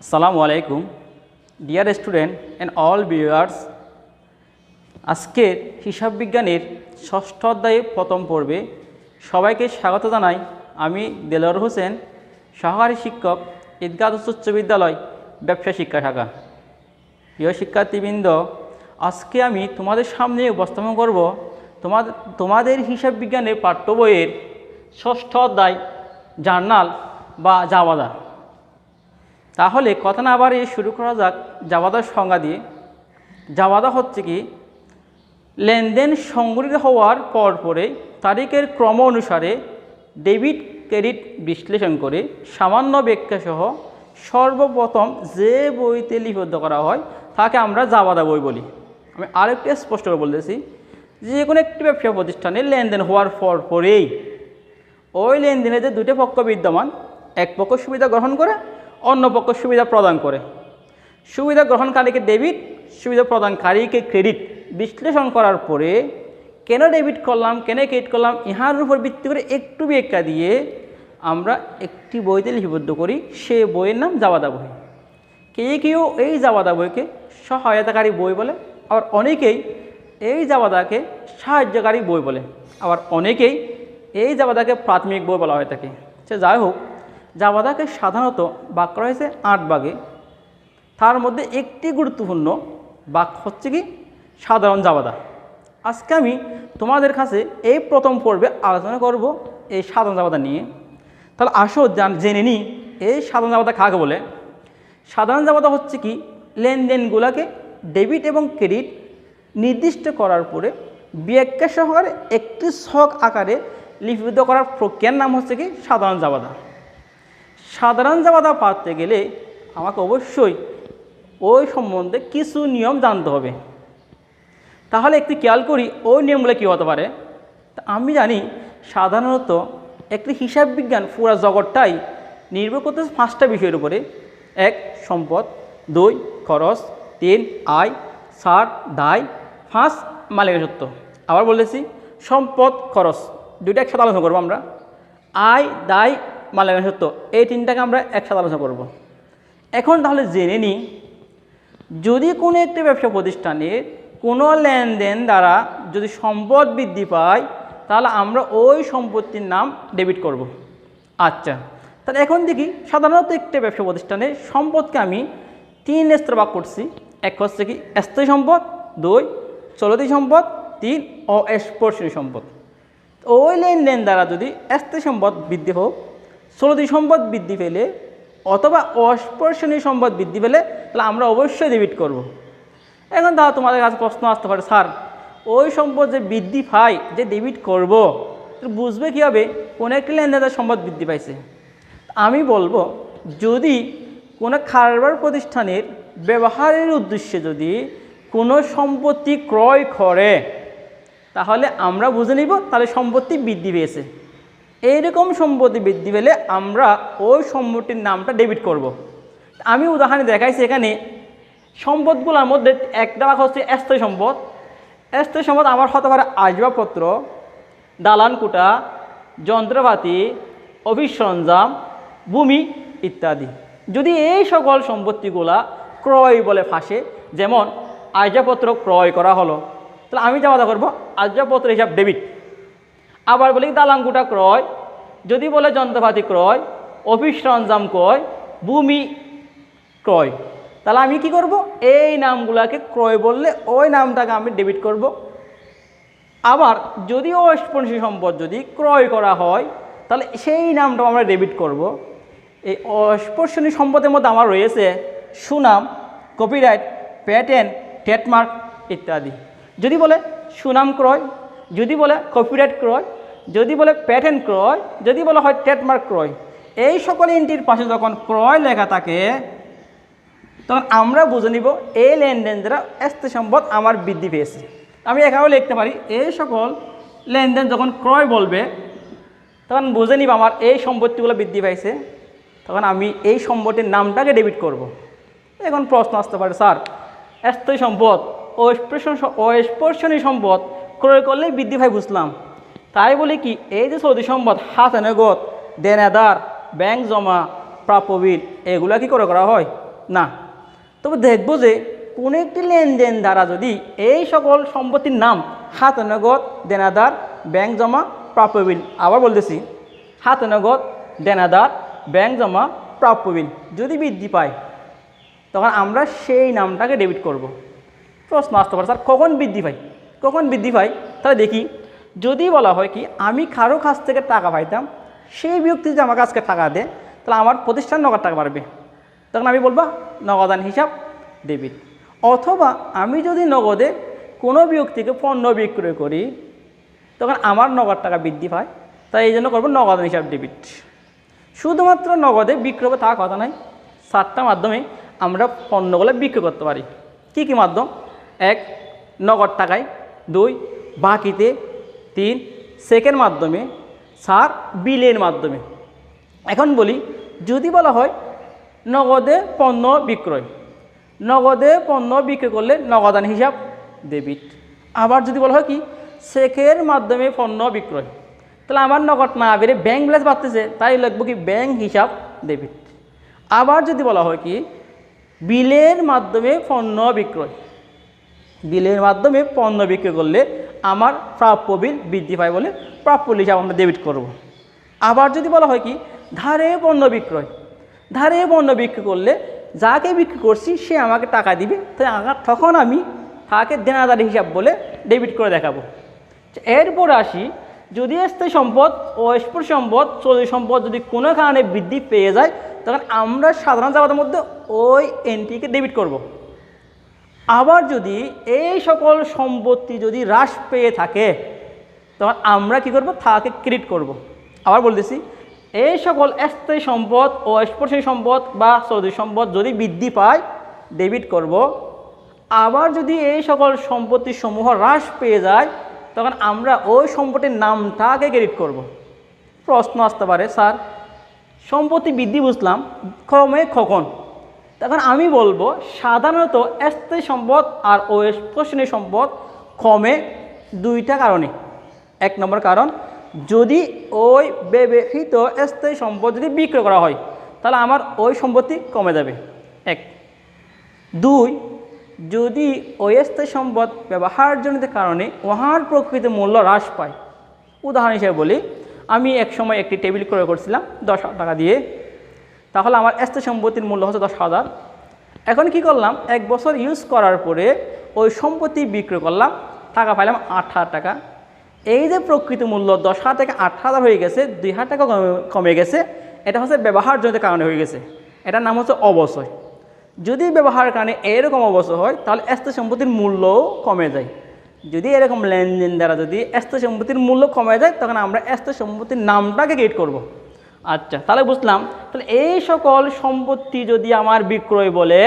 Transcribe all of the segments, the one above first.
আসসালামু আলাইকুম dear student and all viewers. আজকের হিসাব বিজ্ঞানের ষষ্ঠ অধ্যায়ে প্রথম পর্বে সবাইকে স্বাগত জানাই। আমি দেলোয়ার হোসেন, সহকারী শিক্ষক, ঈদগাহ উচ্চ বিদ্যালয়, ব্যবসা শিক্ষা শাখা। প্রিয় শিক্ষার্থীবৃন্দ, আজকে আমি তোমাদের সামনে উপস্থাপন করব তোমাদের হিসাব বিজ্ঞানের পাঠ্য বইয়ের ষষ্ঠ অধ্যায় জার্নাল বা জাবাদা। তাহলে কথা না বাড়িয়ে শুরু করা যাক জাবাদার সংজ্ঞা দিয়ে। জাবাদা হচ্ছে কি, লেনদেন সংগঠিত হওয়ার পরে তারিখের ক্রম অনুসারে ডেবিট ক্রেডিট বিশ্লেষণ করে সামান্য ব্যাখ্যাসহ সর্বপ্রথম যে বইতে লিপিবদ্ধ করা হয় তাকে আমরা জাবাদা বই বলি। আমি আরেকটু স্পষ্ট করে বলতেছি, যে কোনো একটি ব্যবসা প্রতিষ্ঠানে লেনদেন হওয়ার পরেই ওই লেনদেনে যে দুটো পক্ষ বিদ্যমান, এক পক্ষ সুবিধা গ্রহণ করে, অন্য পক্ষ সুবিধা প্রদান করে। সুবিধা গ্রহণকারীকে ডেবিট, সুবিধা প্রদানকারীকে ক্রেডিট বিশ্লেষণ করার পরে কেন ডেবিট করলাম, কেন ক্রেডিট করলাম, ইহার উপর ভিত্তি করে একটু ব্যাখ্যা দিয়ে আমরা একটি বইতে লিপিবদ্ধ করি। সে বইয়ের নাম জাবাদা বই। কেউ এই জাবাদা বইকে সহায়তাকারী বই বলে, আবার অনেকেই এই জাবাদাকে সাহায্যকারী বই বলে, আবার অনেকেই এই জাবাদাকে প্রাথমিক বই বলা হয়ে থাকে। সে যাই হোক, জাবাদাকে সাধারণত ভাগ করা হয়েছে 8 ভাগে। তার মধ্যে একটি গুরুত্বপূর্ণ ভাগ হচ্ছে কি সাধারণ জাবাদা। আজকে আমি তোমাদের কাছে এই প্রথম পর্বে আলোচনা করব এই সাধারণ জাবাদা নিয়ে। তাহলে আসো জেনে নিই এই সাধারণ জাবাদা কাকে বলে। সাধারণ জাবাদা হচ্ছে কি, লেনদেনগুলোকে ডেবিট এবং ক্রেডিট নির্দিষ্ট করার পরে ব্যাখ্যা সহকারে একটি ছক আকারে লিপিবদ্ধ করার প্রক্রিয়ার নাম হচ্ছে কি সাধারণ জাবাদা। সাধারণ জাবাদা পাতে গেলে আমাকে অবশ্যই ওই সম্বন্ধে কিছু নিয়ম জানতে হবে। তাহলে একটু খেয়াল করি ওই নিয়মগুলো কী হতে পারে। তা আমি জানি সাধারণত একটি হিসাব বিজ্ঞান পুরা জগৎটাই নির্ভর করতেছে 5টা বিষয়ের উপরে। 1 সম্পদ, 2 খরচ, 3 আয়, 4 দায়, 5 মালিকানা সত্ত্ব। আবার বলেছি সম্পদ খরচ দুইটা একসাথে আলোচনা করবো আমরা। আয় দায় মালিকানা সত্ত্ব এই 3টাকে আমরা একসাথে আলোচনা করব। এখন তাহলে জেনে নিই, যদি কোনো একটি ব্যবসা প্রতিষ্ঠানের কোনো লেনদেন দ্বারা যদি সম্পদ বৃদ্ধি পায় তাহলে আমরা ওই সম্পত্তির নাম ডেবিট করব। আচ্ছা, তাহলে এখন দেখি সাধারণত একটি ব্যবসা প্রতিষ্ঠানের সম্পদকে আমি 3 স্তরে ভাগ করছি। এক হচ্ছে কি স্থায়ী সম্পদ, 2 চলতি সম্পদ, 3 অস্পর্শনীয় সম্পদ। ওই লেনদেন দ্বারা যদি স্থায়ী সম্পদ বৃদ্ধি হোক, চলতি সম্পদ বৃদ্ধি পেলে অথবা অস্পর্শনীয় সম্পদ বৃদ্ধি পেলে তাহলে আমরা অবশ্যই ডেবিট করব। এখন তাহলে তোমাদের কাছে প্রশ্ন আসতে পারে, স্যার ওই সম্পদ যে বৃদ্ধি পায় যে ডেবিট করব, বুঝবে কীভাবে কোনো একটি লেনদেনের সম্পদ বৃদ্ধি পাইছে? আমি বলবো, যদি কোনো কারবার প্রতিষ্ঠানের ব্যবহারের উদ্দেশ্যে যদি কোনো সম্পত্তি ক্রয় করে তাহলে আমরা বুঝে নিব তাহলে সম্পত্তি বৃদ্ধি পেয়েছে। এইরকম সম্পত্তি বৃদ্ধি পেলে আমরা ওই সম্পত্তির নামটা ডেবিট করব। আমি উদাহরণে দেখাইছি, এখানে সম্পদগুলোর মধ্যে একটা ভাগ হচ্ছে স্থায়ী সম্পদ। স্থায়ী সম্পদ আমার হতে পারে আসবাবপত্র, দালান কোঠা, যন্ত্রপাতি, অফিস সরঞ্জাম, ভূমি ইত্যাদি। যদি এই সকল সম্পত্তিগুলা ক্রয় বলে ফাঁসে, যেমন আসবাবপত্র ক্রয় করা হলো, তাহলে আমি জাবাদা করব আসবাবপত্র হিসাব ডেবিট। আবার বলি দালান কোঠা ক্রয়, যদি বলে যন্ত্রপাতি ক্রয়, অফিস সরঞ্জাম ক্রয়, ভূমি ক্রয়, তাহলে আমি কি করব এই নামগুলোকে ক্রয় বললে ওই নামটাকে আমি ডেবিট করব। আবার যদি অস্পর্শনীয় সম্পদ যদি ক্রয় করা হয় তাহলে সেই নামটাও আমরা ডেবিট করব। এই অস্পর্শনীয় সম্পদের মধ্যে আমার রয়েছে সুনাম, কপিরাইট, প্যাটেন্ট, ট্রেডমার্ক ইত্যাদি। যদি বলে সুনাম ক্রয়, যদি বলে কপিরাইট ক্রয়, যদি বলে প্যাটেন্ট ক্রয়, যদি বলা হয় ট্রেডমার্ক ক্রয়, এই সকল এন্ট্রির পাশে যখন ক্রয় লেখা থাকে তখন আমরা বুঝে নিব এই লেনদেন দ্বারা স্থায়ী সম্পদ আমার বৃদ্ধি পেয়েছে। আমি এখানেও লিখতে পারি এই সকল লেনদেন যখন ক্রয় বলবে তখন বুঝে নিব আমার এই সম্পত্তিগুলো বৃদ্ধি পাইছে, তখন আমি এই সম্পত্তির নামটাকে ডেবিট করব। এখন প্রশ্ন আসতে পারে, স্যার স্থায়ী সম্পদ অস্পর্শনীয় সম্পদ ক্রয় করলেই বৃদ্ধি পায় বুঝলাম, তাই বলি কি এই যে চলতি সম্পদ হাতে নগদ, দেনাদার, ব্যাংক জমা, প্রাপ্য বিল এগুলা কি করে করা হয়? না। তবে দেখব যে কোনো একটি লেনদেন দ্বারা যদি এই সকল সম্পত্তির নাম হাতে নগদ, দেনাদার, ব্যাংক জমা, প্রাপ্য বিল, আবার বলতেছি হাতে নগদ, দেনাদার, ব্যাংক জমা, প্রাপ্য বিল যদি বৃদ্ধি পায় তখন আমরা সেই নামটাকে ডেবিট করব। প্রশ্ন আসতে পারে, স্যার কখন বৃদ্ধি পাই, কখন বৃদ্ধি পাই? তাহলে দেখি, যদি বলা হয় কি আমি কারো কাছ থেকে টাকা পাইতাম, সেই ব্যক্তি যদি আমার কাছকে টাকা দেয় তাহলে আমার প্রতিষ্ঠান নগদ টাকা বাড়বে, তখন আমি বলবো নগদান হিসাব ডেবিট। অথবা আমি যদি নগদে কোনো ব্যক্তিকে পণ্য বিক্রয় করি তখন আমার নগদ টাকা বৃদ্ধি পায়, তাই এই জন্য করবো নগদান হিসাব ডেবিট। শুধুমাত্র নগদে বিক্রয় তা কথা নয়, 7টা মাধ্যমে আমরা পণ্যগুলো বিক্রি করতে পারি। কি কি মাধ্যম? 1 নগদ টাকায়, 2 বাকিতে, 3 চেকের মাধ্যমে, 4 বিলের মাধ্যমে। এখন বলি, যদি বলা হয় নগদে পণ্য বিক্রয়, নগদে পণ্য বিক্রি করলে নগদান হিসাব ডেবিট। আবার যদি বলা হয় কি চেকের মাধ্যমে পণ্য বিক্রয়, তাহলে আমার নগদ না বেড়ে ব্যাংক ব্যালেন্স বাড়তেছে, তাই লিখবো কি ব্যাংক হিসাব ডেবিট। আবার যদি বলা হয় কি বিলের মাধ্যমে পণ্য বিক্রয়, বিলের মাধ্যমে পণ্য বিক্রি করলে আমার প্রাপ্য বিল বৃদ্ধি পায় বলে প্রাপ্য বিল হিসাব আমরা ডেবিট করব। আবার যদি বলা হয় কি ধারে পণ্য বিক্রয়, ধারে পণ্য বিক্রি করলে যাকে বিক্রি করছি সে আমাকে টাকা দিবে, তাই তখন আমি তাকে দেনাদার হিসাব বলে ডেবিট করে দেখাবো। এরপর আসি, যদি স্থায়ী সম্পদ ও স্পট সম্পদ, চলতি সম্পদ যদি কোনো কারণে বৃদ্ধি পেয়ে যায় তখন আমরা সাধারণ জামাতের মধ্যে ওই এন্ট্রিকে ডেবিট করব। আবার যদি এই সকল সম্পত্তি যদি হ্রাস পেয়ে থাকে তখন আমরা কি করব, তাকে ক্রেডিট করব। আবার বলতেছি, এই সকল স্থায়ী সম্পদ ও স্পর্শী সম্পদ বা চলতি সম্পদ যদি বৃদ্ধি পায় ডেবিট করব। আবার যদি এই সকল সম্পত্তি সমূহ হ্রাস পেয়ে যায় তখন আমরা ওই সম্পত্তির নামটাকে ক্রেডিট করব। প্রশ্ন আসতে পারে, স্যার সম্পত্তি বৃদ্ধি বুঝলাম, কমে কখন? তখন আমি বলবো সাধারণত স্থায়ী সম্পদ আর অস্পর্শনীয় সম্পদ কমে 2টা কারণে। 1 নম্বর কারণ, যদি ওই ব্যবহৃত স্থায়ী সম্পদ যদি বিক্রয় করা হয় তাহলে আমার ওই সম্পত্তি কমে যাবে 1। 2, যদি ওই স্থায়ী সম্পদ ব্যবহারজনিত কারণে উহার প্রকৃত মূল্য হ্রাস পায়। উদাহরণ হিসেবে বলি, আমি এক সময় একটি টেবিল ক্রয় করছিলাম 10,000 টাকা দিয়ে, তাহলে আমার স্থায়ী সম্পত্তির মূল্য হচ্ছে 10,000। এখন কি করলাম, 1 বছর ইউজ করার পরে ওই সম্পত্তি বিক্রয় করলাম, টাকা পাইলাম 8,000 টাকা। এই যে প্রকৃত মূল্য 10,000 থেকে 8,000 হয়ে গেছে, 2,000 টাকা কমে গেছে, এটা হচ্ছে ব্যবহারজনিত কারণে হয়ে গেছে, এটার নাম হচ্ছে অবচয়। যদি ব্যবহারের কারণে এরকম অবস্থা হয় তাহলে স্থায়ী সম্পত্তির মূল্যও কমে যায়। যদি এরকম লেনদেন দ্বারা যদি স্থায়ী সম্পত্তির মূল্য কমে যায় তখন আমরা স্থায়ী সম্পত্তির নামটাকে ক্রেডিট করব। আচ্ছা, তাহলে বুঝলাম। তাহলে এই সকল সম্পত্তি যদি আমার বিক্রয় বলে,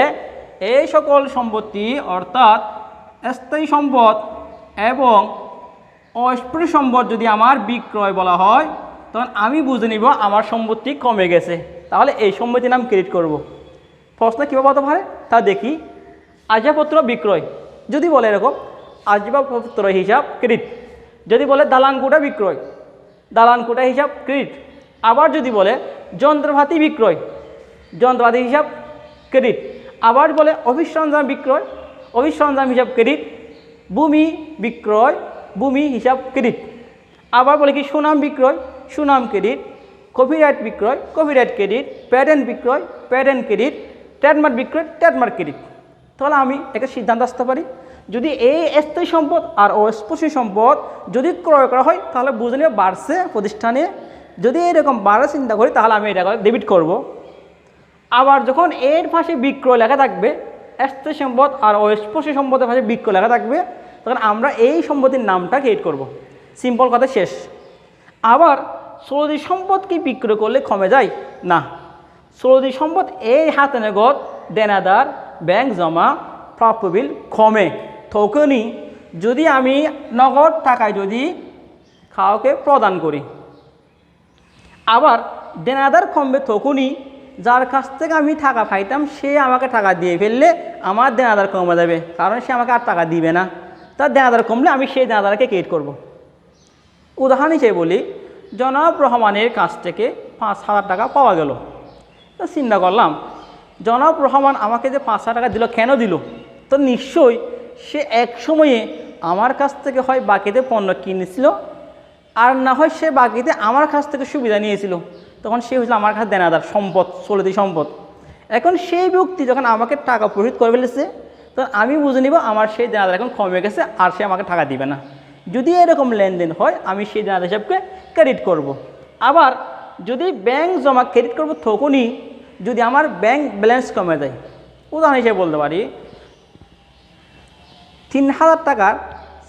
এই সকল সম্পত্তি অর্থাৎ স্থায়ী সম্পদ এবং অস্থায়ী সম্পদ যদি আমার বিক্রয় বলা হয় তখন আমি বুঝে নিব আমার সম্পত্তি কমে গেছে, তাহলে এই সম্পত্তির নাম ক্রেডিট করব। প্রশ্ন কীভাবে হতে পারে তা দেখি। আসবাবপত্র বিক্রয় যদি বলে এরকম আসবাবপত্র হিসাব ক্রেডিট, যদি বলে দালানকোঠা বিক্রয়, দালানকোঠা হিসাব ক্রেডিট। আবার যদি বলে যন্ত্রপাতি বিক্রয়, যন্ত্রপাতি হিসাব ক্রেডিট। আবার বলে অফিস সরঞ্জাম বিক্রয়, অফিস সরঞ্জাম হিসাব ক্রেডিট। ভূমি বিক্রয়, ভূমি হিসাব ক্রেডিট। আবার বলে কি সুনাম বিক্রয়, সুনাম ক্রেডিট। কপিরাইট বিক্রয়, কপিরাইট ক্রেডিট। প্যাটেন্ট বিক্রয়, প্যাটেন্ট ক্রেডিট। ট্রেডমার্ক বিক্রয়, ট্রেডমার্ক ক্রেডিট। তাহলে আমি একটা সিদ্ধান্ত আসতে পারি, যদি এই স্থায়ী সম্পদ আর অস্পর্শী সম্পদ যদি ক্রয় করা হয় তাহলে বুঝে নিয়ে বাড়ছে প্রতিষ্ঠানে, যদি এরকম বাড়ার চিন্তা করি তাহলে আমি এটা ডেবিট করব। আবার যখন এর পাশে বিক্রয় লেখা থাকবে, স্থায়ী সম্পদ আর অস্পর্শী সম্পদের পাশে বিক্রয় লেখা থাকবে, তখন আমরা এই সম্পত্তির নামটা ক্রিয়েট করব। সিম্পল কথা শেষ। আবার চলতি সম্পদ কি বিক্রয় করলে কমে যায়? না, চলতি সম্পদ এই হাতে নগদ, দেনাদার, ব্যাংক জমা, প্রাপ্য বিল কমে তখনই যদি আমি নগদ টাকায় যদি কাউকে প্রদান করি। আবার দেনাদার কমবে তখনই যার কাছ থেকে আমি টাকা পাইতাম সে আমাকে টাকা দিয়ে ফেললে আমার দেনাদার কমে যাবে, কারণ সে আমাকে আর টাকা দিবে না। তার দেনাদার কমলে আমি সেই দেনাদারকে ক্রেডিট করব। উদাহরণ হিসেবে বলি, জনাব রহমানের কাছ থেকে 5,000 টাকা পাওয়া গেল। তো চিন্তা করলাম জনাব রহমান আমাকে যে 5,000 টাকা দিল, কেন দিল? তো নিশ্চয়ই সে এক সময়ে আমার কাছ থেকে হয় বাকিতে পণ্য কিনেছিল, আর না হয় সে বাকিতে আমার কাছ থেকে সুবিধা নিয়েছিল। তখন সে হয়েছিল আমার কাছে দেনাদার, সম্পদ, চলতি সম্পদ। এখন সেই ব্যক্তি যখন আমাকে টাকা পরিশোধ করে ফেলেছে, তখন আমি বুঝে নিব আমার সেই দেনাদার এখন কমে গেছে, আর সে আমাকে টাকা দিবে না। যদি এরকম লেনদেন হয়, আমি সেই দেনাদার হিসাবকে ক্রেডিট করব। আবার যদি ব্যাংক জমা ক্রেডিট করব তখনই যদি আমার ব্যাংক ব্যালেন্স কমে যায়। উদাহরণ হিসেবে বলতে পারি, 3,000 টাকার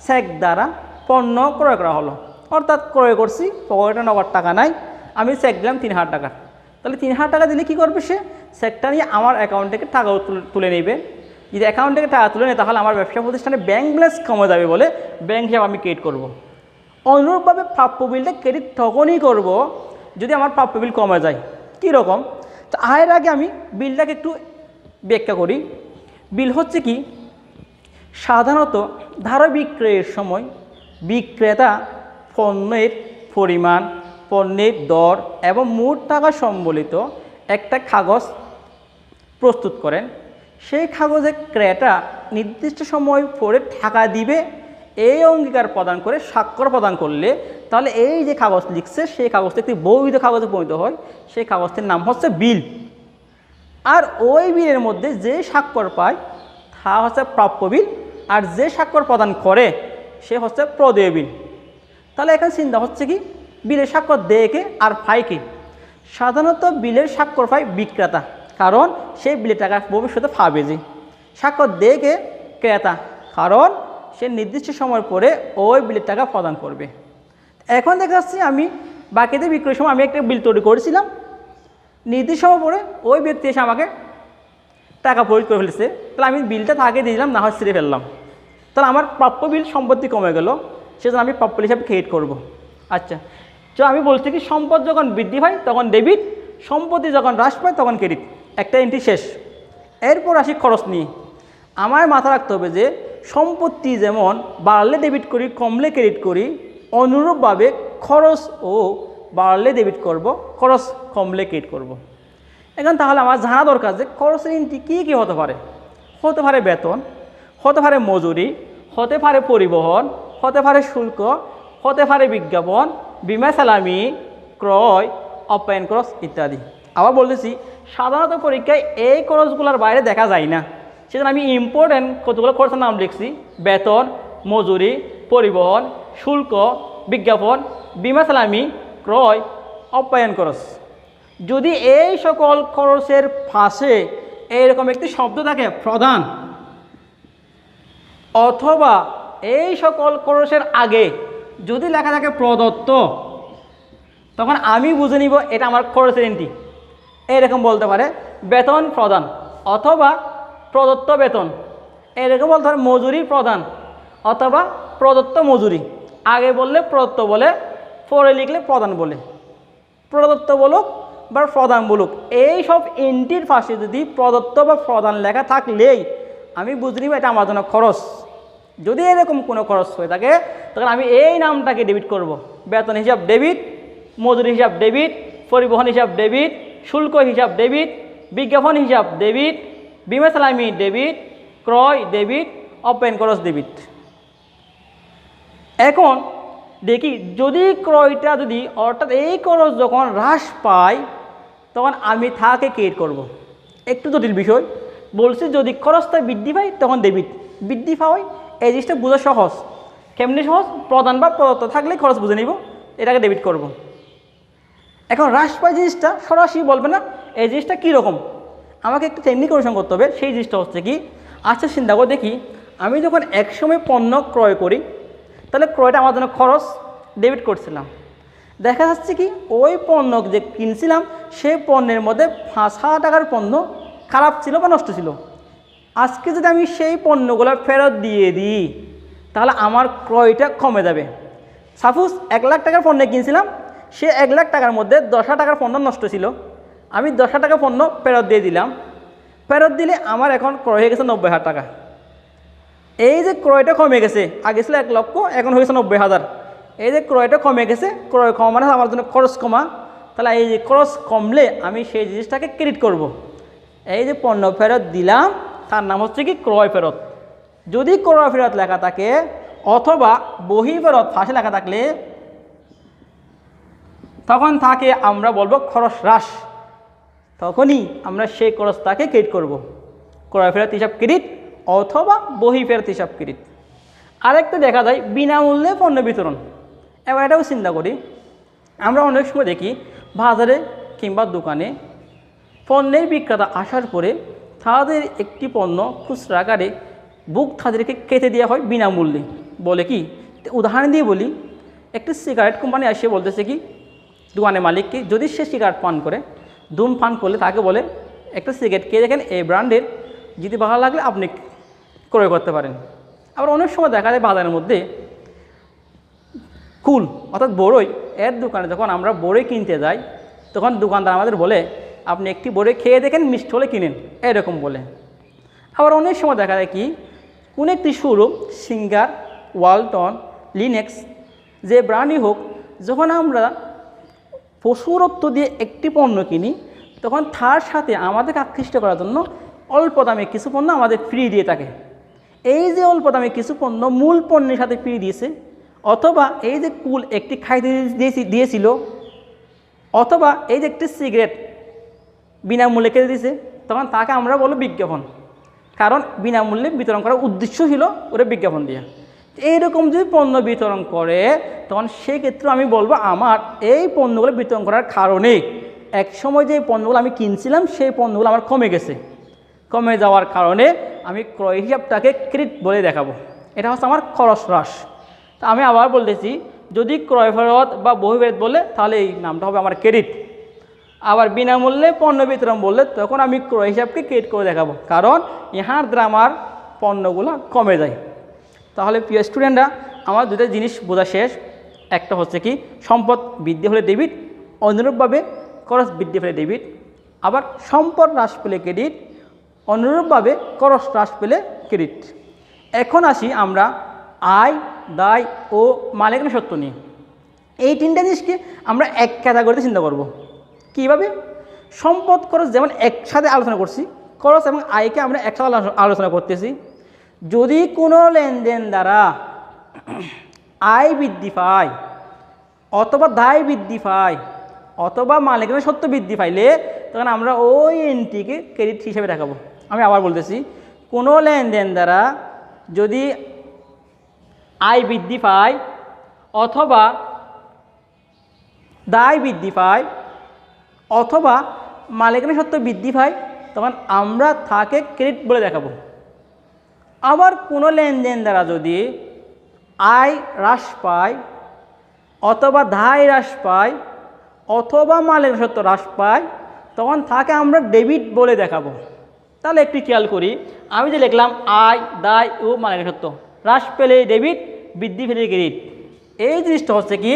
চেক দ্বারা পণ্য ক্রয় করা হলো, অর্থাৎ ক্রয় করছি, পকেটে নগদ টাকা নাই, আমি চেক দিলাম 3,000 টাকা। তাহলে 3,000 টাকা দিলে কী করবে? সে চেকটা নিয়ে আমার অ্যাকাউন্ট থেকে টাকা তুলে নেবে। যদি অ্যাকাউন্ট থেকে টাকা তুলে নেয়, তাহলে আমার ব্যবসা প্রতিষ্ঠানে ব্যাংক ব্যালেন্স কমে যাবে বলে ব্যাংক হিসাব আমি ক্রেডিট করব। অনুরূপভাবে প্রাপ্য বিলটা ক্রেডিট তখনই করব যদি আমার প্রাপ্য বিল কমে যায়। কীরকম? তো এর আগে আমি বিলটাকে একটু ব্যাখ্যা করি। বিল হচ্ছে কি, সাধারণত ধারা বিক্রয়ের সময় বিক্রেতা পণ্যের পরিমাণ, পণ্যের দর এবং মোট টাকা সম্বলিত একটা কাগজ প্রস্তুত করেন। সেই কাগজে ক্রেতা নির্দিষ্ট সময় পরে টাকা দিবে এই অঙ্গীকার প্রদান করে স্বাক্ষর প্রদান করলে, তাহলে এই যে কাগজ লিখছে সেই কাগজটি একটি বৈধ কাগজে পরিণত হয়। সেই কাগজটির নাম হচ্ছে বিল। আর ওই বিলের মধ্যে যে স্বাক্ষর পায় তা হচ্ছে প্রাপ্য বিল, আর যে স্বাক্ষর প্রদান করে সে হচ্ছে প্রদেয় বিল। তাহলে এখানে চিন্তা হচ্ছে কি, বিলের স্বাক্ষর দেয় কে আর পায় কে? সাধারণত বিলের স্বাক্ষর পায় বিক্রেতা, কারণ সেই বিলের টাকা ভবিষ্যতে পাবে। যে স্বাক্ষর দেয় কে? ক্রেতা, কারণ সে নির্দিষ্ট সময় পরে ওই বিলের টাকা প্রদান করবে। এখন দেখা যাচ্ছে আমি বাকিতে বিক্রয়ের সময় আমি একটা বিল তৈরি করেছিলাম, নির্দিষ্ট সময় পরে ওই ব্যক্তি এসে আমাকে টাকা পরিশোধ করে ফেলেছে, তাহলে আমি বিলটা তাকে দিয়ে দিলাম, না হয় ছিঁড়ে ফেললাম। তাহলে আমার প্রাপ্য বিল সম্পত্তি কমে গেল, সেজন্য আমি প্রাপ্য হিসাবে ক্রেডিট করব। আচ্ছা, তো আমি বলছি কি, সম্পদ যখন বৃদ্ধি পায় তখন ডেবিট, সম্পত্তি যখন হ্রাস পায় তখন ক্রেডিট। একটা এন্ট্রি শেষ। এরপর আসি খরচ নিয়ে। আমার মাথা রাখতে হবে যে সম্পত্তি যেমন বাড়লে ডেবিট করি, কমলে ক্রেডিট করি, অনুরূপভাবে খরচ ও বাড়লে ডেবিট করব, খরচ কমলে ক্রেডিট করব। এখন তাহলে আমার জানা দরকার যে খরচের এন্ট্রি কী কী হতে পারে। হতে পারে বেতন, হতে পারে মজুরি, হতে পারে পরিবহন, হতে পারে শুল্ক, হতে পারে বিজ্ঞাপন, বিমা সালামি, ক্রয়, অপ্যায়ন খরচ ইত্যাদি। আবার বলতেছি, সাধারণত পরীক্ষায় এই খরচগুলোর বাইরে দেখা যায় না, সেজন্য আমি ইম্পর্টেন্ট কতগুলো খরচের নাম লিখছি: বেতন, মজুরি, পরিবহন, শুল্ক, বিজ্ঞাপন, বিমা সালামি, ক্রয়, অপ্যায়ন খরচ। যদি এই সকল খরচের পাশে এইরকম একটি শব্দ থাকে প্রধান, অথবা এই সকল খরচের আগে যদি লেখা থাকে প্রদত্ত, তখন আমি বুঝে নিব এটা আমার খরচের এন্ট্রি। এরকম বলতে পারে বেতন প্রদান অথবা প্রদত্ত বেতন, এরকম বলতে পারে মজুরি প্রদান অথবা প্রদত্ত মজুরি। আগে বললে প্রদত্ত বলে, পরে লিখলে প্রদান বলে। প্রদত্ত বলুক বা প্রদান বলুক, এই সব এন্ট্রির পাশে যদি প্রদত্ত বা প্রদান লেখা থাকলেই আমি বুঝে নিব এটা আমার জন্য খরচ। যদি এরকম কোনো খরচ হয়ে থাকে তখন আমি এই নামটাকে ডেবিট করব। বেতন হিসাব ডেবিট, মজুরি হিসাব ডেবিট, পরিবহন হিসাব ডেবিট, শুল্ক হিসাব ডেবিট, বিজ্ঞাপন হিসাব ডেবিট, বিমা সালামি ডেবিট, ক্রয় ডেবিট, অপ্যায়ন খরচ ডেবিট। এখন দেখি যদি ক্রয়টা যদি অর্থাৎ এই খরচ যখন হ্রাস পায় তখন আমি তাকে ক্রেডিট করব। একটু জটিল বিষয় বলছি, যদি খরচটা বৃদ্ধি পায় তখন ডেবিট, বৃদ্ধি পাওয়ায় এই জিনিসটা বোঝা সহজ। কেমনি সহজ? প্রদান বা প্রদত্ত থাকলে খরচ বুঝে নিব, এটাকে ডেবিট করব। এখন হ্রাস পায় জিনিসটা সরাসরি বলবে না, এই জিনিসটা কীরকম, আমাকে একটু টেকনিক অনুসরণ করতে হবে। সেই জিনিসটা হচ্ছে কি, আচ্ছা চিন্তা করে দেখি, আমি যখন একসময় পণ্য ক্রয় করি তাহলে ক্রয়টা আমার জন্য খরচ, ডেবিট করছিলাম। দেখা যাচ্ছে কি ওই পণ্য যে কিনছিলাম সেই পণ্যের মধ্যে 5,000 টাকার পণ্য খারাপ ছিল বা নষ্ট ছিল। আজকে যদি আমি সেই পণ্যগুলো ফেরত দিয়ে দিই তাহলে আমার ক্রয়টা কমে যাবে। সাপোজ 1 লাখ টাকার পণ্য কিনছিলাম, সে 1 লাখ টাকার মধ্যে 10,000 টাকার পণ্য নষ্ট ছিল, আমি 10,000 টাকা পণ্য ফেরত দিয়ে দিলাম। ফেরত দিলে আমার এখন ক্রয় হয়ে গেছে 90,000 টাকা। এই যে ক্রয়টা কমে গেছে, আগে ছিল 1 লক্ষ, এখন হয়েছে 90,000। এই যে ক্রয়টা কমে গেছে, ক্রয় কমা মানে আমার জন্য খরচ কমা। তাহলে এই যে খরচ কমলে আমি সেই জিনিসটাকে ক্রেডিট করব। এই যে পণ্য ফেরত দিলাম তার নাম হচ্ছে কি ক্রয় ফেরত। যদি ক্রয় ফেরত লেখা থাকে অথবা বহি ফেরত ফাঁসে লেখা থাকলে তখন থাকে আমরা বলবো খরচ হ্রাস। তখনই আমরা সেই খরচটাকে ক্রেডিট করব, ক্রয় ফেরত হিসাব ক্রেডিট অথবা বহি ফেরত হিসাব ক্রেডিট। আরেকটা দেখা যায় বিনামূল্যে পণ্য বিতরণ। এবার এটাও চিন্তা করি, আমরা অনেক সময় দেখি বাজারে কিংবা দোকানে পণ্যের বিক্রেতা আসার পরে তাদের একটি পণ্য খুচরা আকারে বুক তাদেরকে কেটে দেওয়া হয় বিনামূল্যে। বলে কি, উদাহরণ দিয়ে বলি, একটি সিগারেট কোম্পানি এসে বলতেছে কি দোকানের মালিককে, যদি সে সিগারেট পান করে ধূমপান করলে তাকে বলে একটা সিগারেট কে দেখেন এই ব্র্যান্ডের, যদি ভালো লাগলে আপনি ক্রয় করতে পারেন। আবার অনেক সময় দেখা যায় বাজারের মধ্যে কুল অর্থাৎ বড়ই এর দোকানে যখন আমরা বড়ই কিনতে যাই তখন দোকানদার আমাদের বলে আপনি একটি বড়ই খেয়ে দেখেন, মিষ্টি হলে কিনেন, এরকম বলে। আবার অনেক সময় দেখা যায় কি কোনো একটি শোরুম সিঙ্গার, ওয়ালটন, লিনেক্স যে ব্র্যান্ডই হোক, যখন আমরা প্রচুর অর্থ দিয়ে একটি পণ্য কিনি তখন তার সাথে আমাদেরকে আকৃষ্ট করার জন্য অল্প দামে কিছু পণ্য আমাদের ফ্রি দিয়ে থাকে। এই যে অল্প দামে কিছু পণ্য মূল পণ্যের সাথে ফ্রি দিয়েছে, অথবা এই যে কুল একটি খাইতে দিয়েছিল, অথবা এই যে একটি সিগারেট বিনামূল্যে কেটে দিয়েছে, তখন তাকে আমরা বলবো বিজ্ঞাপন। কারণ বিনামূল্যে বিতরণ করার উদ্দেশ্য ছিল ওরা বিজ্ঞাপন দিয়ে। এইরকম যদি পণ্য বিতরণ করে তখন সেক্ষেত্রে আমি বলবো আমার এই পণ্যগুলো বিতরণ করার কারণে এক সময় যে পণ্যগুলো আমি কিনছিলাম সেই পণ্যগুলো আমার কমে গেছে, কমে যাওয়ার কারণে আমি ক্রয় হিসাবটাকে ক্রেডিট বলে দেখাবো। এটা হচ্ছে আমার খরচ হ্রাস। তা আমি আবার বলতেছি, যদি ক্রয় ফেরত বা বহি ফেরত বলে তাহলে এই নামটা হবে আমার ক্রেডিট। আবার বিনামূল্যে পণ্য বিতরণ বললে তখন আমি ক্রয় হিসাবকে ক্রেডিট করে দেখাবো, কারণ ইহার দ্বারা আমার পণ্যগুলো কমে যায়। তাহলে প্রিয় স্টুডেন্টরা, আমার দুটো জিনিস বোঝা শেষ। একটা হচ্ছে কি সম্পদ বৃদ্ধি হলে ডেবিট, অনুরূপভাবে খরচ বৃদ্ধি হলে ডেবিট। আবার সম্পদ হ্রাস পেলে ক্রেডিট, অনুরূপভাবে খরচ হ্রাস পেলে ক্রেডিট। এখন আসি আমরা আয়, দায় ও মালিকানা সত্ত্ব নিয়ে। এই তিনটা জিনিসকে আমরা এক ক্যাটাগরিতে চিন্তা করব। কীভাবে? সম্পদ খরচ যেমন একসাথে আলোচনা করছি, খরচ এবং আয়কে আমরা একসাথে আলোচনা করতেছি। যদি কোনো লেনদেন দ্বারা আয় বৃদ্ধি পায় অথবা দায় বৃদ্ধি পায় অথবা মালিকানা সত্ত্ব বৃদ্ধি পাইলে তখন আমরা ওই এন্ট্রিকে ক্রেডিট হিসেবে দেখাবো। আমি আবার বলতেছি, কোনো লেনদেন দ্বারা যদি আয় বৃদ্ধি পায় অথবা দায় বৃদ্ধি পায় অথবা মালিকানা সত্ত্ব বৃদ্ধি পায় তখন আমরা তাকে ক্রেডিট বলে দেখাবো। আবার কোনো লেনদেন দ্বারা যদি আয় হ্রাস পায় অথবা দায় হ্রাস পায় অথবা মালিকানা সত্ত্ব হ্রাস পায় তখন তাকে আমরা ডেবিট বলে দেখাবো। তাহলে একটু খেয়াল করি, আমি যে লিখলাম আয়, দায় ও মালিকানা সত্ত্ব, হ্রাস পেলে ডেবিট, বৃদ্ধি পেলে ক্রেডিট। এই জিনিসটা হচ্ছে কি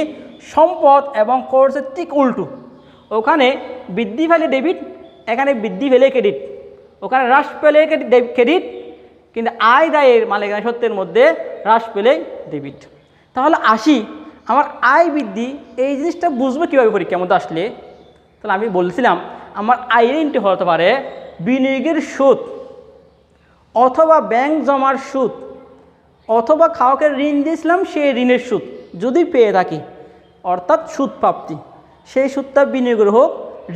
সম্পদ এবং খরচের ঠিক উল্টো। ওখানে বৃদ্ধি পেলে ডেবিট, এখানে বৃদ্ধি পেলে ক্রেডিট। ওখানে হ্রাস পেলে ক্রেডিট, কিন্তু আয় দায়ের মালিকানা সত্ত্বের মধ্যে হ্রাস পেলে ডেবিট। তাহলে আসি আমার আয় বৃদ্ধি, এই জিনিসটা বুঝবো কীভাবে পরীক্ষার মধ্যে আসলে। তাহলে আমি বলছিলাম আমার আয়ের এন্ট্রি হতে পারে বিনিয়োগের সুদ অথবা ব্যাংক জমার সুদ অথবা কাউকে ঋণ দিয়েছিলাম সেই ঋণের সুদ যদি পেয়ে থাকি, অর্থাৎ সুদ প্রাপ্তি। সেই সুদটা বিনিয়োগের হোক,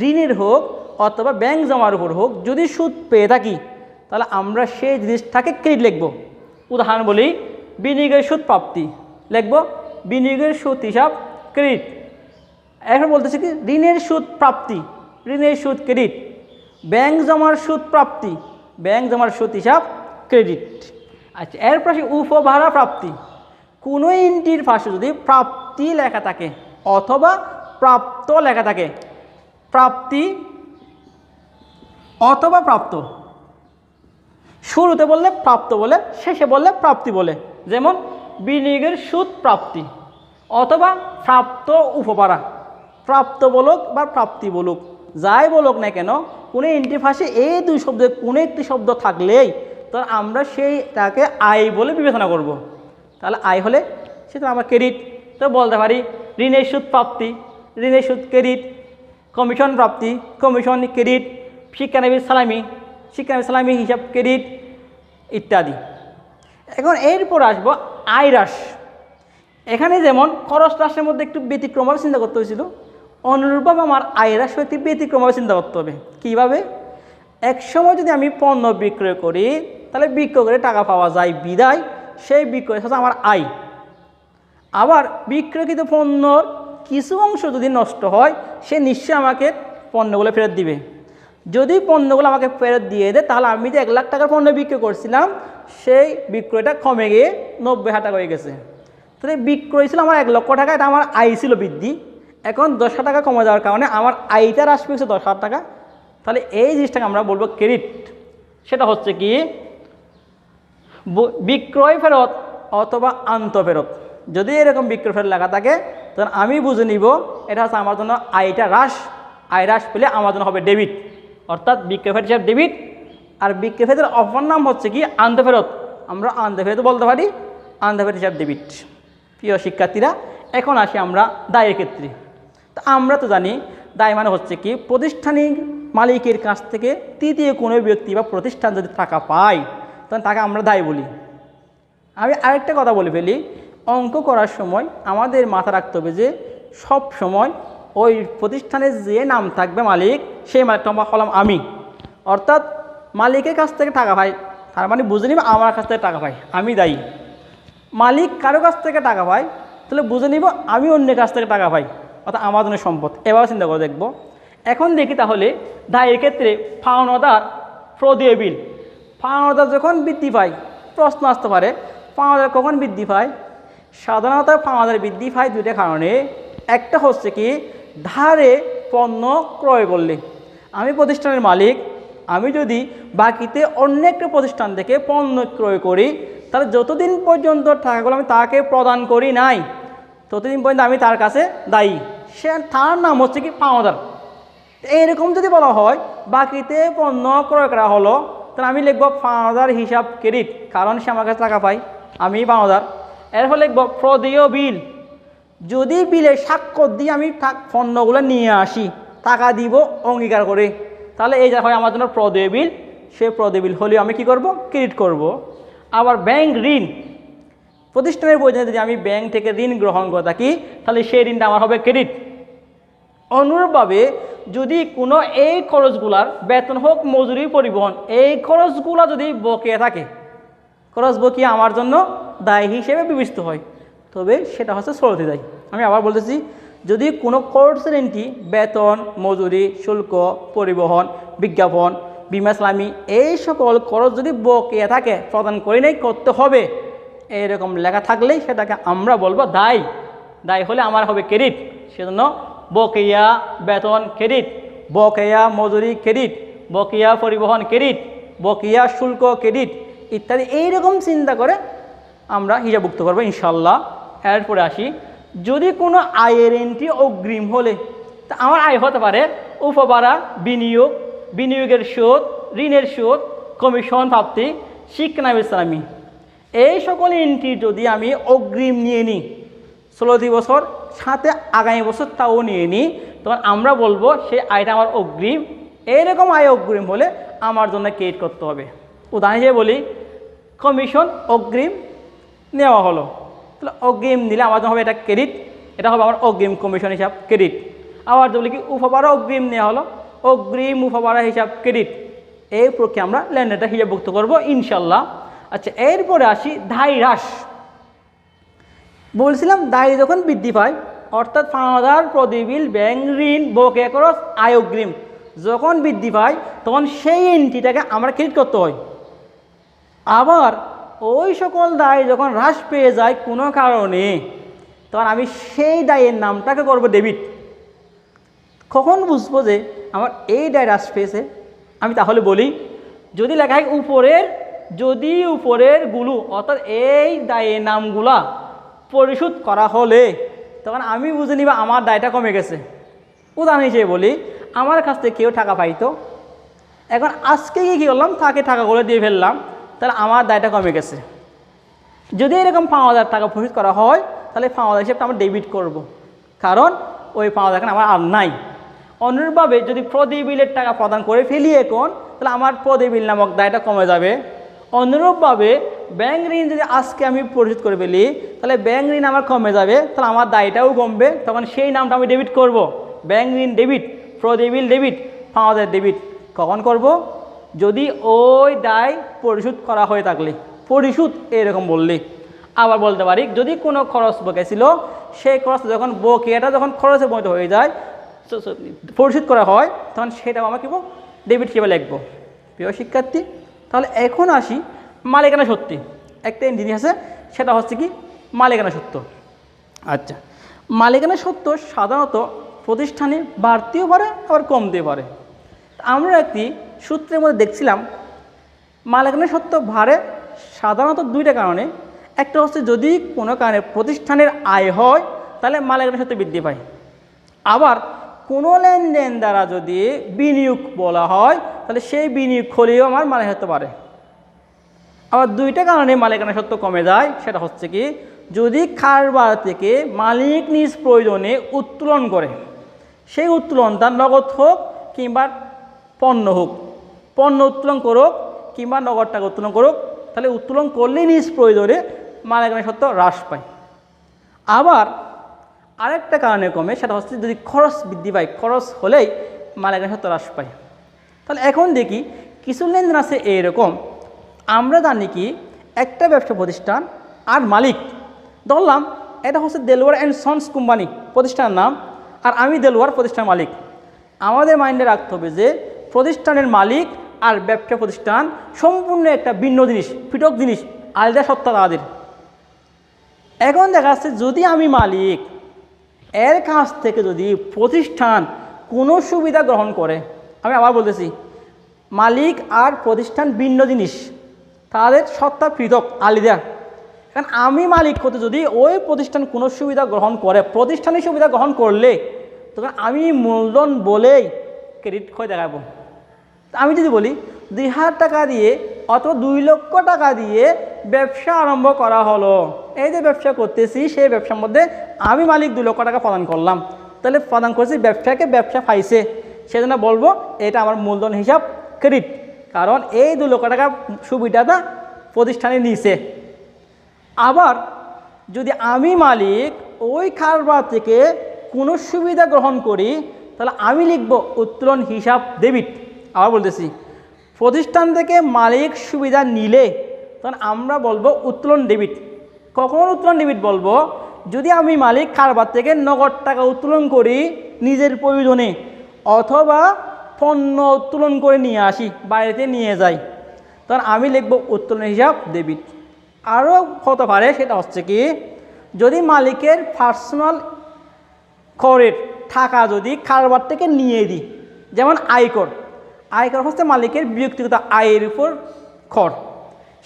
ঋণের হোক অথবা ব্যাংক জমার উপর হোক, যদি সুদ পেয়ে থাকি তাহলে আমরা সেই জিনিসটাকে ক্রেডিট লিখব। উদাহরণ বলি, বিনিয়োগের সুদ প্রাপ্তি লিখব বিনিয়োগের সুদ হিসাব ক্রেডিট। এখন বলতেছি কি ঋণের সুদ প্রাপ্তি, ঋণের সুদ ক্রেডিট। ব্যাংক জমার সুদ প্রাপ্তি, ব্যাংক জমার সুদ হিসাব ক্রেডিট। আচ্ছা, এর পাশে উপভাড়া প্রাপ্তি। কোনো এন্ট্রির পাশে যদি প্রাপ্তি লেখা থাকে অথবা প্রাপ্ত লেখা থাকে, প্রাপ্তি অথবা প্রাপ্ত, শুরুতে বললে প্রাপ্ত বলে, শেষে বললে প্রাপ্তি বলে। যেমন বিনিয়োগের সুদ প্রাপ্তি অথবা প্রাপ্ত উপভাড়া, প্রাপ্ত বলুক বা প্রাপ্তি বলুক, যাই বলুক না কেন, কোনো এন্ট্রি ফাঁসে এই দুই শব্দের কোনো একটি শব্দ থাকলেই তো আমরা সেইটাকে আয় বলে বিবেচনা করব। তাহলে আয় হলে সেটা আমার ক্রেডিট। তো বলতে পারি ঋণের সুদ প্রাপ্তি, ঋণের সুদ ক্রেডিট। কমিশন প্রাপ্তি, কমিশন ক্রেডিট। শিক্ষানবিশ সালামি, শিক্ষা ইসলামী হিসাব ক্রেডিট ইত্যাদি। এখন এরপর আসবো আয় হ্রাস। এখানে যেমন খরচ হ্রাসের মধ্যে একটু ব্যতিক্রমভাবে চিন্তা করতে হয়েছিল, অনুরূপভাবে আমার আয় হ্রাস একটু ব্যতিক্রমভাবে চিন্তা করতে হবে। কীভাবে? এক সময় যদি আমি পণ্য বিক্রয় করি তাহলে বিক্রয় করে টাকা পাওয়া যায় বিদায় সেই বিক্রয় হচ্ছে আমার আয়। আবার বিক্রয়কৃত পণ্যর কিছু অংশ যদি নষ্ট হয় সে নিশ্চয়ই আমাকে পণ্যগুলো ফেরত দিবে। যদি পণ্যগুলো আমাকে ফেরত দিয়ে দেয় তাহলে আমি যে 1 লাখ টাকার পণ্য বিক্রয় করছিলাম সেই বিক্রয়টা কমে গিয়ে 90,000 টাকা হয়ে গেছে। তাহলে বিক্রয় ছিল আমার 1 লক্ষ টাকা, এটা আমার আয় ছিল বৃদ্ধি। এখন 10,000 টাকা কমে যাওয়ার কারণে আমার আয়টা হ্রাস পেয়েছে 10,000 টাকা। তাহলে এই জিনিসটাকে আমরা বলবো ক্রেডিট। সেটা হচ্ছে কি বিক্রয় ফেরত অথবা আন্তঃফেরত। যদি এরকম বিক্রয় ফেরত লেখা থাকে তখন আমি বুঝে নিব এটা হচ্ছে আমার জন্য আয়টা হ্রাস। আয় হ্রাস পেলে আমার জন্য হবে ডেবিট, অর্থাৎ বিক্রয় ফেরত হিসাব ডেবিট। আর বিক্রয় ফেরতের অপর নাম হচ্ছে কি আন্তঃফেরত। আমরা আন্তঃফেরত বলতে পারি, আন্তঃফেরত হিসাব ডেবিট। প্রিয় শিক্ষার্থীরা, এখন আসি আমরা দায়ের ক্ষেত্রে। তো আমরা তো জানি দায় মানে হচ্ছে কি প্রতিষ্ঠানিক মালিকের কাছ থেকে তৃতীয় কোনো ব্যক্তি বা প্রতিষ্ঠান যদি টাকা পায় তখন তাকে আমরা দায় বলি। আমি আরেকটা কথা বলে ফেলি, অঙ্ক করার সময় আমাদের মাথা রাখতে হবে যে সব সময় ওই প্রতিষ্ঠানের যে নাম থাকবে মালিক, সেই মালিকটা হলাম আমি। অর্থাৎ মালিকের কাছ থেকে টাকা পাই তার মানে বুঝে নিব আমার কাছ থেকে টাকা পাই, আমি দায়ী। মালিক কারো কাছ থেকে টাকা পায় তাহলে বুঝে নিব আমি অন্যের কাছ থেকে টাকা পাই, অর্থাৎ আমার জন্য সম্পদ। এবার চিন্তা করে দেখব। এখন দেখি তাহলে দায়ের ক্ষেত্রে পাওনাদার প্রদেয় বিল। পাওনাদার যখন বৃদ্ধি পায়, প্রশ্ন আসতে পারে পাওনাদার কখন বৃদ্ধি পায়? সাধারণত পাওনাদার বৃদ্ধি পায় দুইটা কারণে। একটা হচ্ছে কি ধারে পণ্য ক্রয় করলে। আমি প্রতিষ্ঠানের মালিক, আমি যদি বাকিতে অন্য একটা প্রতিষ্ঠান থেকে পণ্য ক্রয় করি তাহলে যতদিন পর্যন্ত টাকাগুলো আমি তাকে প্রদান করি নাই ততদিন পর্যন্ত আমি তার কাছে দায়ী। সে তার নাম হচ্ছে কি পাওনাদার। এইরকম যদি বলা হয় বাকিতে পণ্য ক্রয় করা হলো তাহলে আমি লিখব পাওনাদার হিসাব ক্রেডিট, কারণ সে আমার কাছে টাকা পাই, আমি পাওনাদার। এরপর লিখব প্রদেয় বিল। যদি বিলের স্বাক্ষর দিয়ে আমি পণ্যগুলো নিয়ে আসি টাকা দিব অঙ্গীকার করে তাহলে এই যা হয় আমার জন্য প্রদেয় বিল। সে প্রদেয় বিল হলেও আমি কি করব? ক্রেডিট করব। আবার ব্যাংক ঋণ। প্রতিষ্ঠানের প্রয়োজনে যদি আমি ব্যাংক থেকে ঋণ গ্রহণ করে থাকি তাহলে সেই ঋণটা আমার হবে ক্রেডিট। অনুরূপভাবে যদি কোনো এই খরচগুলার বেতন হোক মজুরি পরিবহন এই খরচগুলো যদি বকেয়া থাকে, খরচ বকেয়া আমার জন্য দায় হিসেবে বিবেচিত হয়, তবে সেটা হচ্ছে চলতি দায়। আমি আবার বলতেছি, যদি কোনো খরচের এন্ট্রি বেতন মজুরি শুল্ক পরিবহন বিজ্ঞাপন বীমা ইসলামী এই সকল খরচ যদি বকেয়া থাকে প্রদান করে নেই করতে হবে এইরকম লেখা থাকলেই সেটাকে আমরা বলবো দায়। দায় হলে আমার হবে ক্রেডিট। সেজন্য বকেয়া বেতন ক্রেডিট, বকেয়া মজুরি ক্রেডিট, বকেয়া পরিবহন ক্রেডিট, বকেয়া শুল্ক ক্রেডিট ইত্যাদি এইরকম চিন্তা করে আমরা হিসাবভুক্ত করবো ইনশাল্লাহ। এরপরে আসি, যদি কোনো আয়ের এন্ট্রি অগ্রিম হলে তা আমার আয় হতে পারে উপভাড়া, বিনিয়োগ, বিনিয়োগের সুদ, ঋণের সুদ, কমিশন প্রাপ্তি, শিক্ষা ইসলামী এই সকল এন্ট্রি যদি আমি অগ্রিম নিয়ে নিই চলতি বছর সাথে আগামী বছর তাও নিয়ে নিই তখন আমরা বলবো সেই আয়টা আমার অগ্রিম। এইরকম আয় অগ্রিম হলে আমার জন্য ক্রেডিট করতে হবে। উদাহরণ হিসেবে বলি, কমিশন অগ্রিম নেওয়া হলো, তাহলে অগ্রিম নিলে আমার জন্য হবে এটা ক্রেডিট, এটা হবে আমার অগ্রিম কমিশন হিসাব ক্রেডিট। আবার যদি কি উপভাড়া অগ্রিম নেওয়া হলো, অগ্রিম উপভাড়া হিসাব ক্রেডিট। এই প্রক্রিয়া আমরা লেনদেনটা হিসাবভুক্ত করবো ইনশাল্লাহ। আচ্ছা, এরপরে আসি দায় হ্রাস। বলছিলাম দায় যখন বৃদ্ধি পায় অর্থাৎ পাওনাদার প্রদেয় বিল ব্যাংক ঋণ বকেয়া খরচ আয় অগ্রিম যখন বৃদ্ধি পায় তখন সেই এন্ট্রিটাকে আমরা ক্রেডিট করতে হয়। আবার ওই সকল দায় যখন হ্রাস পেয়ে যায় কোনো কারণে তখন আমি সেই দায়ের নামটাকে করব ডেবিট। কখন বুঝবো যে আমার এই দায় হ্রাস পেয়েছে? আমি তাহলে বলি, যদি লেখা হয় উপরের, যদি উপরের গুলো অর্থাৎ এই দায়ের নামগুলা পরিশোধ করা হলে তখন আমি বুঝে নিব আমার দায়টা কমে গেছে। উদাহরণ হিসেবে বলি, আমার কাছ থেকে কেউ টাকা পাইতো, এখন আজকে গিয়ে কী করলাম তাকে টাকাগুলো দিয়ে ফেললাম, তাহলে আমার দায়টা কমে গেছে। যদি এরকম 5,000 টাকা পরিশোধ করা হয় তাহলে 5,000 হিসেবটা আমরা ডেবিট করব, কারণ ওই 5,000 এখন আমার আর নাই। অনুরূপভাবে যদি প্রদেয় বিলের টাকা প্রদান করে ফেলি এখন তাহলে আমার প্রতি বিল নামক দায়টা কমে যাবে। অনুরূপভাবে ব্যাংক ঋণ যদি আজকে আমি পরিশোধ করে ফেলি তাহলে ব্যাংক ঋণ আমার কমে যাবে, তাহলে আমার দায়টাও কমবে, তখন সেই নামটা আমি ডেবিট করব। ব্যাংক ঋণ ডেবিট, প্রতি বিল ডেবিট, ফাওয়াদের ডেবিট। কখন করব? যদি ওই দায় পরিশোধ করা হয়ে থাকলে, পরিশোধ এরকম বললে। আবার বলতে পারি যদি কোনো খরচ বকেয়া ছিল সেই খরচ যখন বকেয়াটা যখন খরচে পরিণত হয়ে যায়, পরিশোধ করা হয়, তখন সেটাও আমরা কি ডেবিট হিসেবে লিখবো। প্রিয় শিক্ষার্থী, তাহলে এখন আসি মালিকানা সত্ত্বে। একটা জিনিস আছে, সেটা হচ্ছে কি মালিকানা সত্ত্ব। আচ্ছা, মালিকানা সত্ত্ব সাধারণত প্রতিষ্ঠানে বাড়তেও পারে আবার কমতেও পারে। আমরা একটি সূত্রের মধ্যে দেখছিলাম মালিকানা সত্ত্ব বাড়ে সাধারণত দুইটা কারণে। একটা হচ্ছে যদি কোনো কারণে প্রতিষ্ঠানের আয় হয় তাহলে মালিকানা সত্ত্ব বৃদ্ধি পায়। আবার কোনো লেনদেন দ্বারা যদি বিনিয়োগ বলা হয় তাহলে সেই বিনিয়োগ হলেও আমার মালিকানা সত্ত্ব বাড়ে। আবার দুইটা কারণে মালিকানা সত্ত্ব কমে যায়, সেটা হচ্ছে কি যদি কারবার থেকে মালিক নিজ প্রয়োজনে উত্তোলন করে, সেই উত্তোলনটা নগদ হোক কিংবা পণ্য হোক, পণ্য উত্তোলন করুক কিংবা নগদ টাকা উত্তোলন করুক, তাহলে উত্তোলন করলেই নিজ প্রয়োজনে মালিকানা সত্ত্ব হ্রাস পায়। আবার আরেকটা কারণে কমে, সেটা হচ্ছে যদি খরচ বৃদ্ধি পায়, খরচ হলেই মালিকানা সত্ত্ব হ্রাস পায়। তাহলে এখন দেখি কিছু লেনদেন আছে এইরকম। আমরা জানি কি একটা ব্যবসা প্রতিষ্ঠান আর মালিক, ধরলাম এটা হচ্ছে দেলোয়ার অ্যান্ড সন্স কোম্পানি প্রতিষ্ঠানের নাম, আর আমি দেলোয়ার প্রতিষ্ঠানের মালিক। আমাদের মাইন্ডে রাখতে হবে যে প্রতিষ্ঠানের মালিক আর ব্যবসা প্রতিষ্ঠান সম্পূর্ণ একটা ভিন্ন জিনিস, পৃথক জিনিস, আলাদা সত্তা তাদের। এখন দেখা যাচ্ছে যদি আমি মালিক, এর কাছ থেকে যদি প্রতিষ্ঠান কোনো সুবিধা গ্রহণ করে, আমি আবার বলতেছি মালিক আর প্রতিষ্ঠান ভিন্ন জিনিস, তাদের সত্তা পৃথক আলাদা। কারণ আমি মালিক হতে যদি ওই প্রতিষ্ঠান কোনো সুবিধা গ্রহণ করে, প্রতিষ্ঠানের সুবিধা গ্রহণ করলে তখন আমি মূলধন বলেই ক্রেডিট করে দেখাবো। আমি যদি বলি 2,000 টাকা দিয়ে অথবা 2 লক্ষ টাকা দিয়ে ব্যবসা আরম্ভ করা হলো, এই যে ব্যবসা করতেছি সেই ব্যবসার মধ্যে আমি মালিক 2 লক্ষ টাকা প্রদান করলাম, তাহলে প্রদান করেছি ব্যবসাকে, ব্যবসা পাইছে, সেজন্য বলবো এটা আমার মূলধন হিসাব ক্রেডিট, কারণ এই 2 লক্ষ টাকা সুবিধাটা প্রতিষ্ঠানে নিয়েছে। আবার যদি আমি মালিক ওই কারবার থেকে কোনো সুবিধা গ্রহণ করি তাহলে আমি লিখব উত্তোলন হিসাব ডেবিট। আবার বলতেছি প্রতিষ্ঠান থেকে মালিক সুবিধা নিলে তখন আমরা বলবো উত্তোলন ডেবিট। কখন উত্তোলন ডেবিট বলবো? যদি আমি মালিক কারবার থেকে নগদ টাকা উত্তোলন করি নিজের প্রয়োজনে, অথবা পণ্য উত্তোলন করে নিয়ে আসি, বাড়িতে নিয়ে যাই, তখন আমি লিখব উত্তোলন হিসাব ডেবিট। আরও হতে পারে, সেটা হচ্ছে কি যদি মালিকের পার্সোনাল করের টাকা যদি কারবার থেকে নিয়ে দিই, যেমন আয়কর। আয়কর হচ্ছে মালিকের ব্যক্তিগত আয়ের উপর কর।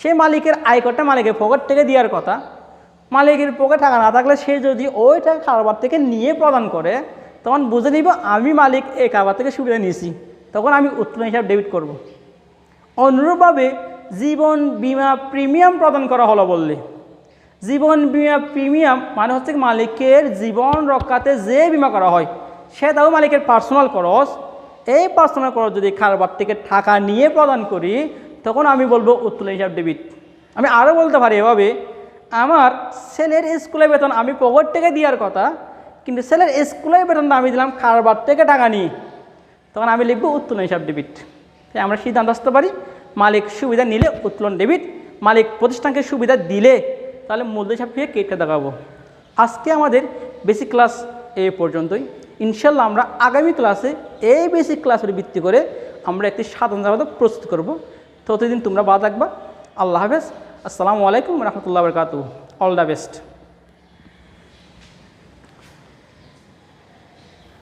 সেই মালিকের আয়করটা মালিকের পকেট থেকে দেওয়ার কথা, মালিকের পকেটে টাকা না থাকলে সে যদি ওই টাকা কারবার থেকে নিয়ে প্রদান করে তখন বুঝে নিব আমি মালিক এই কারবার থেকে সুবিধা নিয়েছি, তখন আমি উত্তোলন হিসাব ডেবিট করব। অনুরূপভাবে জীবন বীমা প্রিমিয়াম প্রদান করা হলো বললে, জীবন বীমা প্রিমিয়াম মানে হচ্ছে মালিকের জীবন রক্ষাতে যে বিমা করা হয় সেটাও মালিকের পার্সোনাল খরচ। এই পার্সোনাল খরচ যদি কারবার থেকে টাকা নিয়ে প্রদান করি তখন আমি বলবো উত্তোলন হিসাব ডেবিট। আমি আরও বলতে পারি এভাবে, আমার ছেলের স্কুলের বেতন আমি পকেট থেকে দেওয়ার কথা, কিন্তু ছেলের স্কুলের বেতনটা আমি দিলাম কারবার থেকে টাকা নিয়ে, তখন আমি লিখবো উত্তোলন হিসাব ডেবিট। তাই আমরা সিদ্ধান্ত আসতে পারি মালিক সুবিধা নিলে উত্তোলন ডেবিট, মালিক প্রতিষ্ঠানকে সুবিধা দিলে তাহলে মূলধন হিসাব ফিরে কেটে দেখাবো। আজকে আমাদের বেসিক ক্লাস এই পর্যন্তই। ইনশাল্লাহ আমরা আগামী ক্লাসে এই বেসিক ক্লাসের ভিত্তি করে আমরা একটি সাধারণ জামাত প্রস্তুত করব। ততদিন তোমরা ভালো থাকবা। আল্লাহ হাফেজ। আসসালামু আলাইকুম রহমতুল্লাহ বরকাতুহু। All the best.